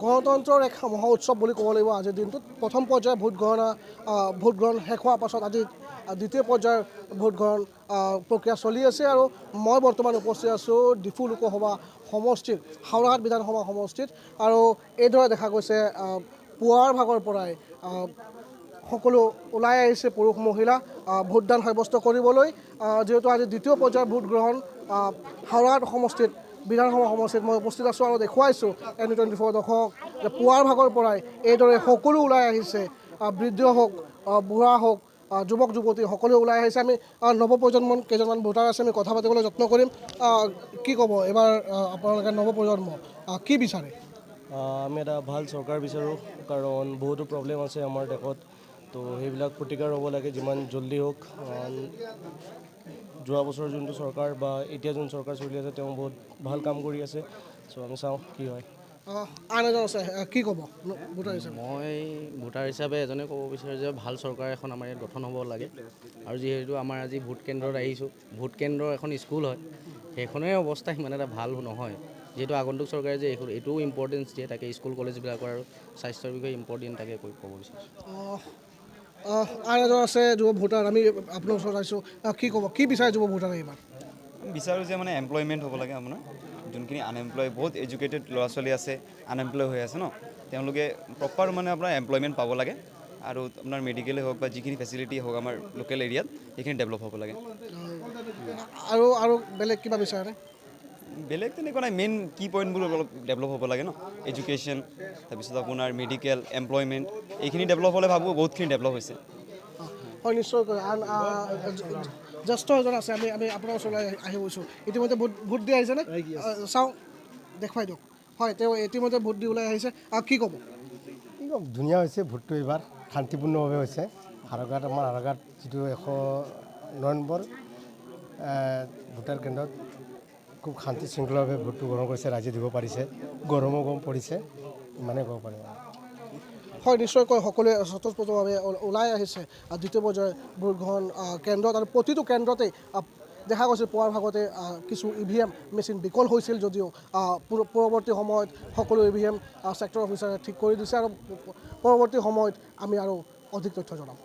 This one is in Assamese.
গণতন্ত্ৰৰ এক মহা উৎসৱ বুলি ক'ব লাগিব আজিৰ দিনটোত প্ৰথম পৰ্যায়ৰ ভোটগ্ৰহণ শেষ হোৱাৰ পাছত আজি দ্বিতীয় পৰ্যায়ৰ ভোটগ্ৰহণ প্ৰক্ৰিয়া চলি আছে আৰু মই বৰ্তমান উপস্থিত আছোঁ ডিফু লোকসভা সমষ্টিত হাওৰাহাট বিধানসভা সমষ্টিত আৰু এইদৰে দেখা গৈছে পুৱাৰ ভাগৰ পৰাই সকলো ওলাই আহিছে পুৰুষ মহিলা ভোটদান সাব্যস্ত কৰিবলৈ যিহেতু আজি দ্বিতীয় পৰ্যায়ৰ ভোটগ্ৰহণ হাওৰাহাট সমষ্টিত বিধানসভা সমষ্টিত মই উপস্থিত আছোঁ আৰু দেখুৱাইছোঁ N24 দৰ্শক যে পুৱাৰ ভাগৰ পৰাই এইদৰে সকলো ওলাই আহিছে বৃদ্ধ হওক বুঢ়া হওক যুৱক যুৱতী সকলো ওলাই আহিছে আমি নৱপ্ৰজন্মৰ কেইজনমান ভোটাৰ আছে আমি কথা পাতিবলৈ যত্ন কৰিম কি ক'ব এবাৰ আপোনালোকে নৱপ্ৰজন্ম কি বিচাৰে আমি এটা ভাল চৰকাৰ বিচাৰোঁ কাৰণ বহুতো প্ৰব্লেম আছে আমাৰ দেশত তো সেইবিলাক প্ৰতিকাৰ হ'ব লাগে যিমান জলদি হওক যোৱা বছৰ যোনটো চৰকাৰ বা এতিয়া যোন চৰকাৰ চলি আছে তেওঁ বহুত ভাল কাম কৰি আছে চ' আমি চাওঁ কি হয় আন এজন আছে কি ক'ব ভোটাৰ হিচাপে মই ভোটাৰ হিচাপে এজনে ক'ব বিচাৰোঁ যে ভাল চৰকাৰ এখন আমাৰ ইয়াত গঠন হ'ব লাগে আৰু যিহেতু আমাৰ আজি ভোট কেন্দ্ৰত আহিছোঁ ভোট কেন্দ্ৰ এখন স্কুল হয় সেইখনেই অৱস্থা সিমান এটা ভাল নহয় যিহেতু আগন্তুক চৰকাৰে যে এইটোও ইম্পৰ্টেঞ্চ দিয়ে তাকে স্কুল কলেজবিলাকৰ আৰু স্বাস্থ্যৰ বিষয়ে ইম্পৰ্টেণ্ট তাকে ক'ব বিচাৰিছোঁ আন এজন আছে যুৱ ভোটাৰ আমি আপোনাৰ ওচৰত আহিছোঁ কি ক'ব কি বিচাৰে যুৱ ভোটাৰে এইবাৰ বিচাৰোঁ যে মানে এমপ্লয়মেণ্ট হ'ব লাগে আপোনাৰ যোনখিনি আনএমপ্লয় বহুত এডুকেটেড ল'ৰা ছোৱালী আছে আনএমপ্লয় হৈ আছে ন তেওঁলোকে প্ৰপাৰ মানে আপোনাৰ এমপ্লয়মেণ্ট পাব লাগে আৰু আপোনাৰ মেডিকেলে হওক বা যিখিনি ফেচিলিটি হওক আমাৰ লোকেল এৰিয়াত সেইখিনি ডেভেলপ হ'ব লাগে আৰু বেলেগ কিবা বিচাৰে বেলেগ তেনেকুৱা নাই মেইন কি পইণ্টবোৰ অলপ ডেভেলপ হ'ব লাগে ন এডুকেশ্যন তাৰপিছত আপোনাৰ মেডিকেল এমপ্লয়মেণ্ট এইখিনি ডেভেলপ হ'লে ভাবোঁ বহুতখিনি ডেভেলপ হৈছে হয় নিশ্চয়কৈ আন জ্যেষ্ঠ এজন আছে আমি আপোনাৰ ওচৰলৈ আহি গৈছোঁ ইতিমধ্যে ভোট দি আহিছেনে চাওঁ দেখুৱাই দিয়ক হয় তেওঁ ইতিমধ্যে ভোট দি ওলাই আহিছে কি ক'ব ধুনীয়া হৈছে ভোটটো এইবাৰ শান্তিপূৰ্ণভাৱে হৈছে আমাৰ হাৰঘাট যিটো 109 নম্বৰ ভোটাৰ কেন্দ্ৰত খুব শান্তি শৃংখলাভাৱে ভোটটো গ্ৰহণ কৰিছে ৰাইজে দিব পাৰিছে গৰমো কম পৰিছে ইমানেই ক'ব পাৰিম হয় নিশ্চয়কৈ সকলোৱে স্বতঃস্ফূৰ্তভাৱে ওলাই আহিছে দ্বিতীয় পৰ্যায়ৰ ভোটগ্ৰহণ কেন্দ্ৰত আৰু প্ৰতিটো কেন্দ্ৰতেই দেখা গৈছিল পুৱাৰ ভাগতে কিছু EVM মেচিন বিকল হৈছিল যদিও পৰৱৰ্তী সময়ত সকলো EVM ছেক্টৰ অফিচাৰে ঠিক কৰি দিছে আৰু পৰৱৰ্তী সময়ত আমি আৰু অধিক তথ্য জনাম